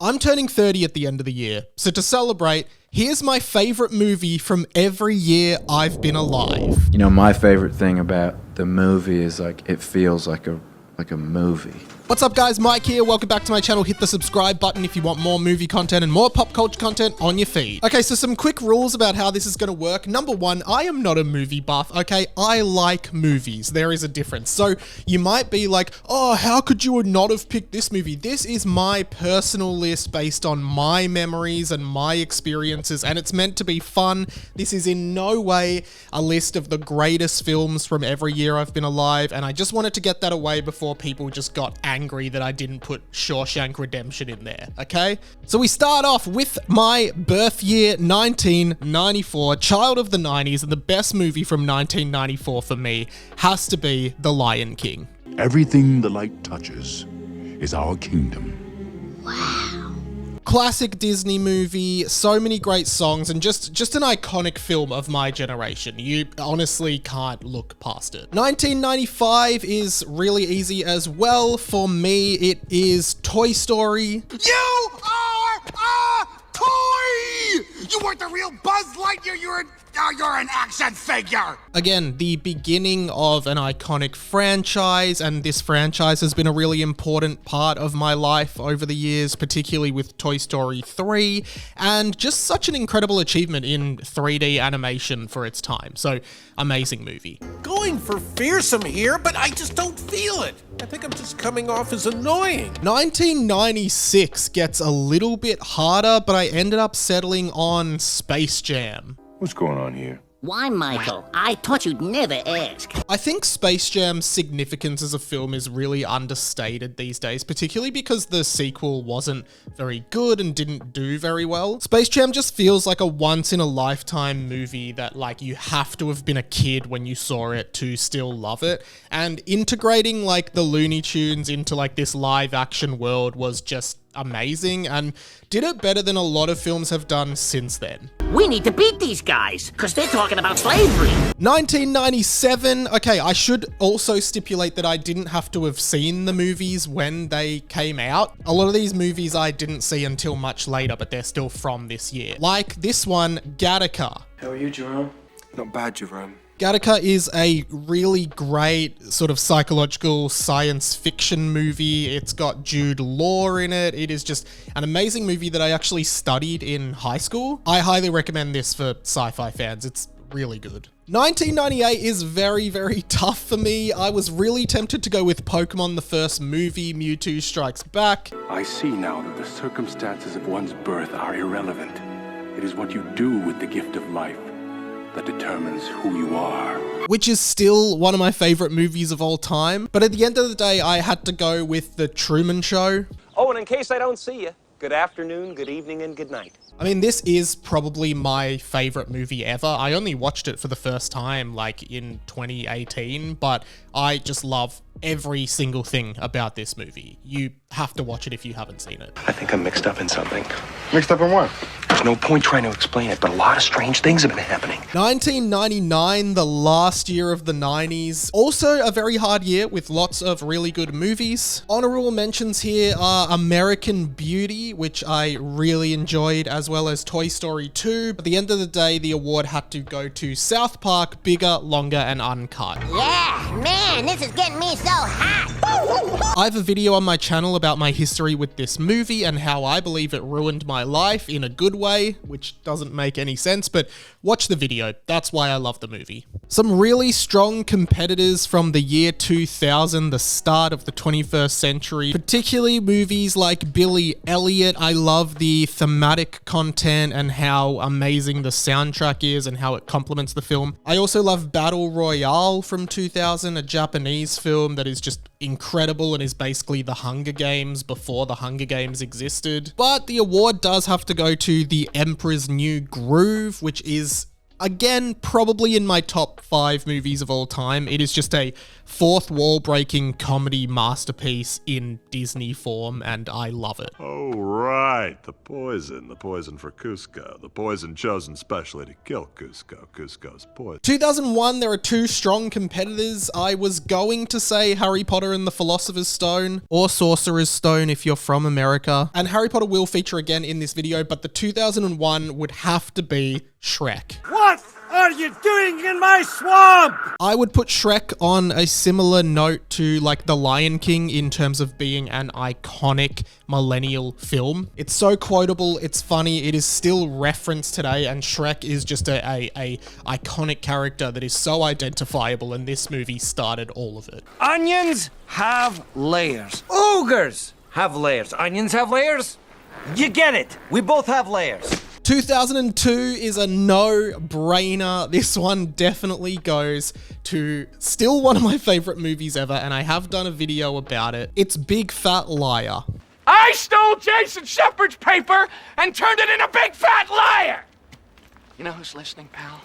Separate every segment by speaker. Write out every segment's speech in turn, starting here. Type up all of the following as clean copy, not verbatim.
Speaker 1: I'm turning 30 at the end of the year, so to celebrate, here's my favorite movie from every year I've been alive.
Speaker 2: You know, my favorite thing about the movie is it feels like a movie.
Speaker 1: What's up guys, Mike here, welcome back to my channel. Hit the subscribe button if you want more movie content and more pop culture content on your feed. Okay, so some quick rules about how this is gonna work. Number one, I am not a movie buff, okay? I like movies, there is a difference. So you might be like, oh, how could you not have picked this movie? This is my personal list based on my memories and my experiences, and it's meant to be fun. This is in no way a list of the greatest films from every year I've been alive, and I just wanted to get that away before people just got angry that I didn't put Shawshank Redemption in there, okay? So we start off with my birth year, 1994, child of the 90s, and the best movie from 1994 for me has to be The Lion King.
Speaker 3: Everything the light touches is our kingdom.
Speaker 1: Classic Disney movie, so many great songs, and just an iconic film of my generation. You honestly can't look past it. 1995 is really easy as well. For me, it is Toy Story.
Speaker 4: You are a toy! You weren't the real Buzz Lightyear, you're an action figure!
Speaker 1: Again, the beginning of an iconic franchise, and this franchise has been a really important part of my life over the years, particularly with Toy Story 3, and just such an incredible achievement in 3D animation for its time. So, amazing movie.
Speaker 5: Going for fearsome here, but I just don't feel it. I think I'm just coming off as annoying.
Speaker 1: 1996 gets a little bit harder, but I ended up settling on Space Jam.
Speaker 3: What's going on here?
Speaker 6: Why, Michael? I thought you'd never ask.
Speaker 1: I think Space Jam's significance as a film is really understated these days, particularly because the sequel wasn't very good and didn't do very well. Space Jam just feels like a once-in-a-lifetime movie that, you have to have been a kid when you saw it to still love it. And integrating, the Looney Tunes into, this live-action world was just amazing and did it better than a lot of films have done since then.
Speaker 6: We need to beat these guys, because they're talking about slavery.
Speaker 1: 1997, okay, I should also stipulate that I didn't have to have seen the movies when they came out. A lot of these movies I didn't see until much later, but they're still from this year. Like this one, Gattaca.
Speaker 2: How are you, Jerome?
Speaker 5: Not bad, Jerome.
Speaker 1: Gattaca is a really great sort of psychological science fiction movie. It's got Jude Law in it. It is just an amazing movie that I actually studied in high school. I highly recommend this for sci-fi fans. It's really good. 1998 is very, very tough for me. I was really tempted to go with Pokemon the first movie, Mewtwo Strikes Back.
Speaker 7: I see now that the circumstances of one's birth are irrelevant. It is what you do with the gift of life that determines who you are.
Speaker 1: Which is still one of my favorite movies of all time. But at the end of the day, I had to go with The Truman Show.
Speaker 8: Oh, and in case I don't see you, good afternoon, good evening, and good night.
Speaker 1: I mean, this is probably my favorite movie ever. I only watched it for the first time, in 2018, but I just love every single thing about this movie. You have to watch it if you haven't seen it.
Speaker 7: I think I'm mixed up in something.
Speaker 3: Mixed up in what?
Speaker 7: There's no point trying to explain it, but a lot of strange things have been happening.
Speaker 1: 1999, the last year of the 90s. Also a very hard year with lots of really good movies. Honorable mentions here are American Beauty, which I really enjoyed, as well as Toy Story 2. But at the end of the day, the award had to go to South Park, Bigger, Longer, and Uncut.
Speaker 6: Yeah, man, this is getting me so hot.
Speaker 1: I have a video on my channel about my history with this movie and how I believe it ruined my life in a good way, which doesn't make any sense, but watch the video. That's why I love the movie. Some really strong competitors from the year 2000, the start of the 21st century, particularly movies like Billy Elliot. I love the thematic content and how amazing the soundtrack is and how it complements the film. I also love Battle Royale from 2000, a Japanese film that is just incredible and is basically the Hunger Games before the Hunger Games existed. But the award does have to go to The Emperor's New Groove, which is, again, probably in my top 5 movies of all time. It is just a fourth wall-breaking comedy masterpiece in Disney form, and I love it.
Speaker 3: Oh, right.
Speaker 9: right, the poison for Cusco, the poison chosen specially to kill Cusco, Cusco's poison.
Speaker 1: 2001, there are two strong competitors. I was going to say Harry Potter and the Philosopher's Stone, or Sorcerer's Stone if you're from America. And Harry Potter will feature again in this video, but the 2001 would have to be Shrek.
Speaker 10: What are you doing in my swamp?
Speaker 1: I would put Shrek on a similar note to like The Lion King in terms of being an iconic millennial film. It's so quotable, it's funny, it is still referenced today, and Shrek is just a iconic character that is so identifiable, and this movie started all of it.
Speaker 10: Onions have layers. Ogres have layers. Onions have layers? You get it. We both have layers.
Speaker 1: 2002 is a no-brainer. This one definitely goes to still one of my favorite movies ever, and I have done a video about it. It's Big Fat Liar.
Speaker 10: I stole Jason Shepard's paper and turned it into Big Fat Liar. You know who's listening, pal?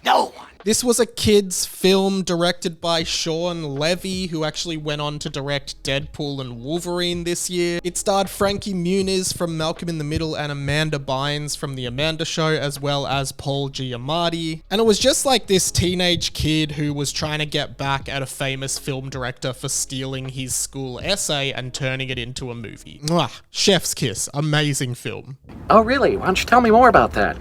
Speaker 10: No one.
Speaker 1: This was a kid's film directed by Sean Levy, who actually went on to direct Deadpool and Wolverine this year. It starred Frankie Muniz from Malcolm in the Middle and Amanda Bynes from The Amanda Show, as well as Paul Giamatti. And it was just like this teenage kid who was trying to get back at a famous film director for stealing his school essay and turning it into a movie. Mwah, chef's kiss. Amazing film.
Speaker 6: Oh, really? Why don't you tell me more about that?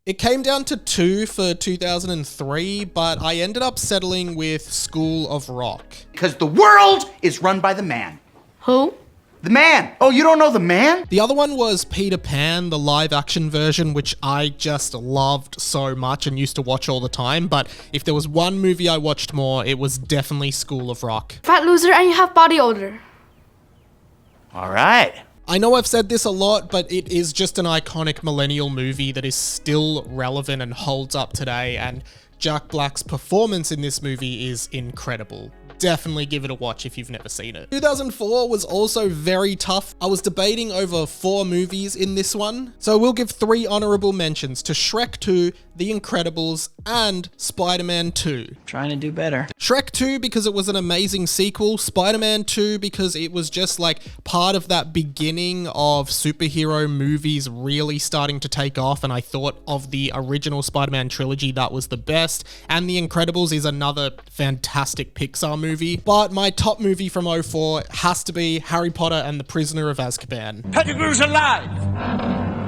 Speaker 1: It came down to 2 for 2003, but I ended up settling with School of Rock.
Speaker 11: Because the world is run by the man.
Speaker 12: Who?
Speaker 11: The man. Oh, you don't know the man?
Speaker 1: The other one was Peter Pan, the live action version, which I just loved so much and used to watch all the time. But if there was one movie I watched more, it was definitely School of Rock.
Speaker 12: Fat loser and you have body odor.
Speaker 11: All right.
Speaker 1: I know I've said this a lot, but it is just an iconic millennial movie that is still relevant and holds up today, and Jack Black's performance in this movie is incredible. Definitely give it a watch if you've never seen it. 2004 was also very tough. I was debating over 4 movies in this one, so we'll give 3 honorable mentions to Shrek 2, The Incredibles, and Spider-Man 2.
Speaker 13: Trying to do better.
Speaker 1: Shrek 2 because it was an amazing sequel, Spider-Man 2 because it was just like part of that beginning of superhero movies really starting to take off, and I thought of the original Spider-Man trilogy that was the best, and The Incredibles is another fantastic Pixar movie. But my top movie from 2004 has to be Harry Potter and the Prisoner of Azkaban.
Speaker 10: Pettigrew's alive,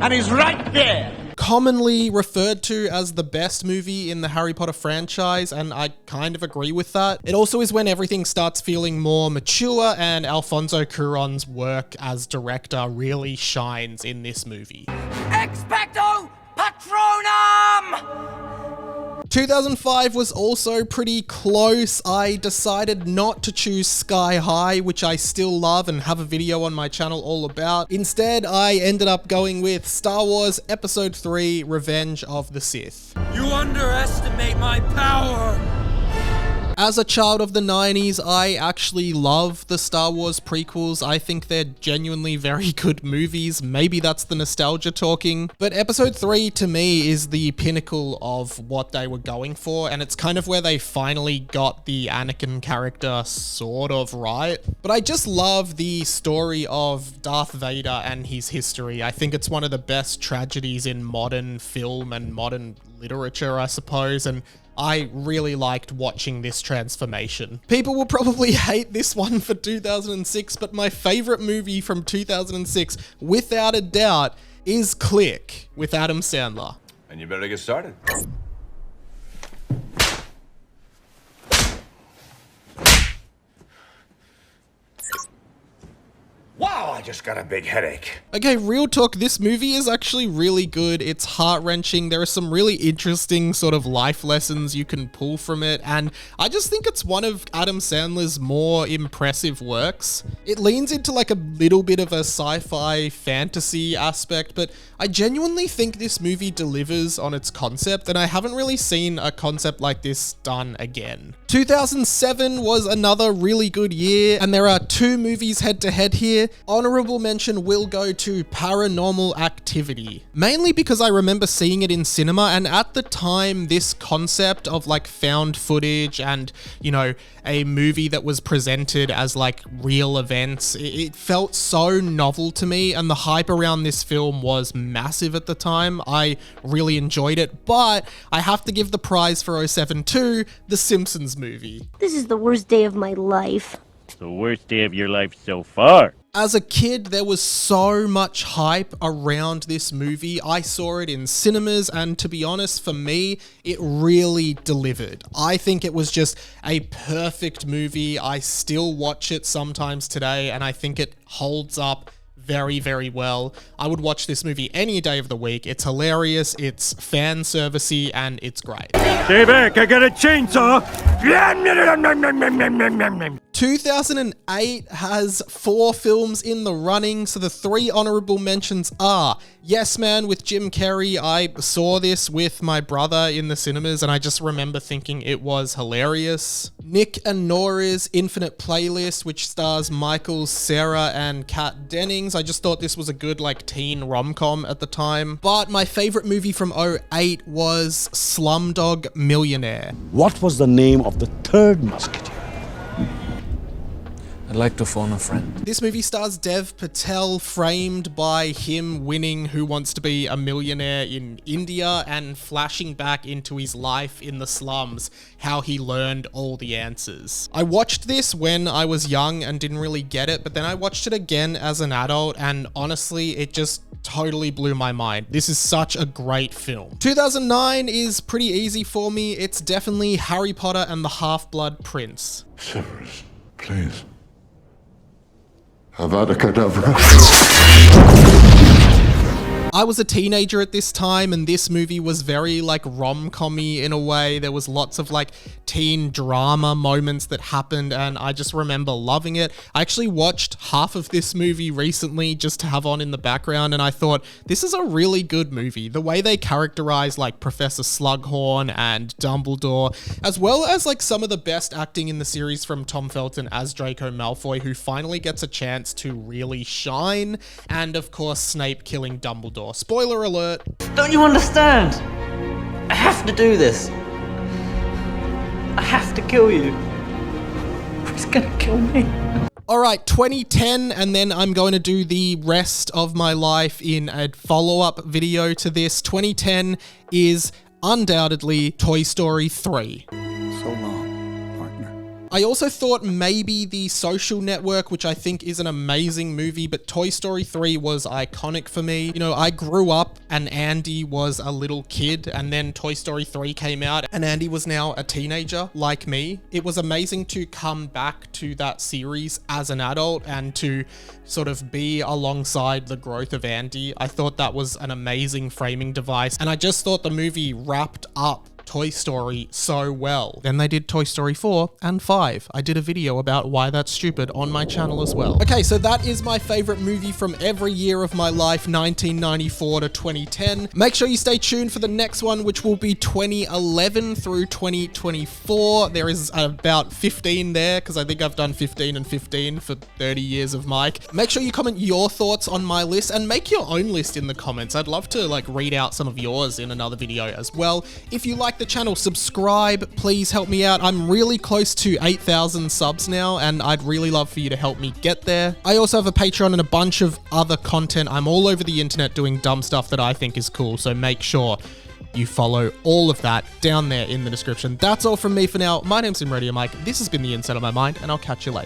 Speaker 10: and he's right there.
Speaker 1: Commonly referred to as the best movie in the Harry Potter franchise, and I kind of agree with that. It also is when everything starts feeling more mature, and Alfonso Cuarón's work as director really shines in this movie.
Speaker 10: Expecto Patronum!
Speaker 1: 2005 was also pretty close. I decided not to choose Sky High, which I still love and have a video on my channel all about. Instead, I ended up going with Star Wars Episode 3: Revenge of the Sith.
Speaker 10: You underestimate my power!
Speaker 1: As a child of the 90s, I actually love the Star Wars prequels. I think they're genuinely very good movies. Maybe that's the nostalgia talking. But Episode 3 to me is the pinnacle of what they were going for, and it's kind of where they finally got the Anakin character sort of right. But I just love the story of Darth Vader and his history. I think it's one of the best tragedies in modern film and modern literature, I suppose, and I really liked watching this transformation. People will probably hate this one for 2006, but my favorite movie from 2006, without a doubt, is Click with Adam Sandler.
Speaker 14: And you better get started.
Speaker 10: Wow, I just got a big headache.
Speaker 1: Okay, real talk, this movie is actually really good. It's heart-wrenching. There are some really interesting sort of life lessons you can pull from it, and I just think it's one of Adam Sandler's more impressive works. It leans into like a little bit of a sci-fi fantasy aspect, but I genuinely think this movie delivers on its concept, and I haven't really seen a concept like this done again. 2007 was another really good year, and there are 2 movies head-to-head here. Honorable honorable mention will go to Paranormal Activity, mainly because I remember seeing it in cinema, and at the time this concept of like found footage and, you know, a movie that was presented as like real events, it felt so novel to me, and the hype around this film was massive at the time. I really enjoyed it, but I have to give the prize for 07 to The Simpsons Movie.
Speaker 13: This is the worst day of my life.
Speaker 14: The worst day of your life so far.
Speaker 1: As a kid, there was so much hype around this movie. I saw it in cinemas, and to be honest, for me, it really delivered. I think it was just a perfect movie. I still watch it sometimes today, and I think it holds up very, very well. I would watch this movie any day of the week. It's hilarious, it's fan servicey, and it's great.
Speaker 14: Stay back, I got a chainsaw.
Speaker 1: 2008 has 4 films in the running, so the 3 honorable mentions are Yes Man with Jim Carrey. I saw this with my brother in the cinemas, and I just remember thinking it was hilarious. Nick and Nora's Infinite Playlist, which stars Michael Cera and Kat Dennings. I just thought this was a good like teen rom-com at the time. But my favorite movie from 2008 was Slumdog Millionaire.
Speaker 15: What was the name of the third musketeer?
Speaker 16: I'd like to phone a friend.
Speaker 1: This movie stars Dev Patel, framed by him winning Who Wants to Be a Millionaire in India and flashing back into his life in the slums, how he learned all the answers. I watched this when I was young and didn't really get it, but then I watched it again as an adult, and honestly, it just totally blew my mind. This is such a great film. 2009 is pretty easy for me. It's definitely Harry Potter and the Half-Blood Prince.
Speaker 3: Severus, please. Avada Kedavra.
Speaker 1: I was a teenager at this time, and this movie was very like rom-com-y in a way. There was lots of like teen drama moments that happened, and I just remember loving it. I actually watched half of this movie recently just to have on in the background, and I thought this is a really good movie. The way they characterize like Professor Slughorn and Dumbledore, as well as like some of the best acting in the series from Tom Felton as Draco Malfoy, who finally gets a chance to really shine, and of course Snape killing Dumbledore. Spoiler alert.
Speaker 17: Don't you understand? I have to do this. I have to kill you. He's gonna kill me.
Speaker 1: Alright, 2010, and then I'm going to do the rest of my life in a follow-up video to this. 2010 is undoubtedly Toy Story 3.
Speaker 15: So long, partner.
Speaker 1: I also thought maybe The Social Network, which I think is an amazing movie, but Toy Story 3 was iconic for me. You know, I grew up and Andy was a little kid, and then Toy Story 3 came out and Andy was now a teenager like me. It was amazing to come back to that series as an adult and to sort of be alongside the growth of Andy. I thought that was an amazing framing device, and I just thought the movie wrapped up Toy Story so well. Then they did Toy Story 4 and 5. I did a video about why that's stupid on my channel as well. Okay, so that is my favorite movie from every year of my life, 1994 to 2010. Make sure you stay tuned for the next one, which will be 2011 through 2024. There is about 15 there, because I think I've done 15 and 15 for 30 years of Mike. Make sure you comment your thoughts on my list and make your own list in the comments. I'd love to like read out some of yours in another video as well. If you like the channel, subscribe, please help me out. I'm really close to 8,000 subs now, and I'd really love for you to help me get there. I also have a Patreon and a bunch of other content. I'm all over the internet doing dumb stuff that I think is cool, so make sure you follow all of that down there in the description. That's all from me for now. My name's Radio Mike. This has been The Inside of My Mind, and I'll catch you later.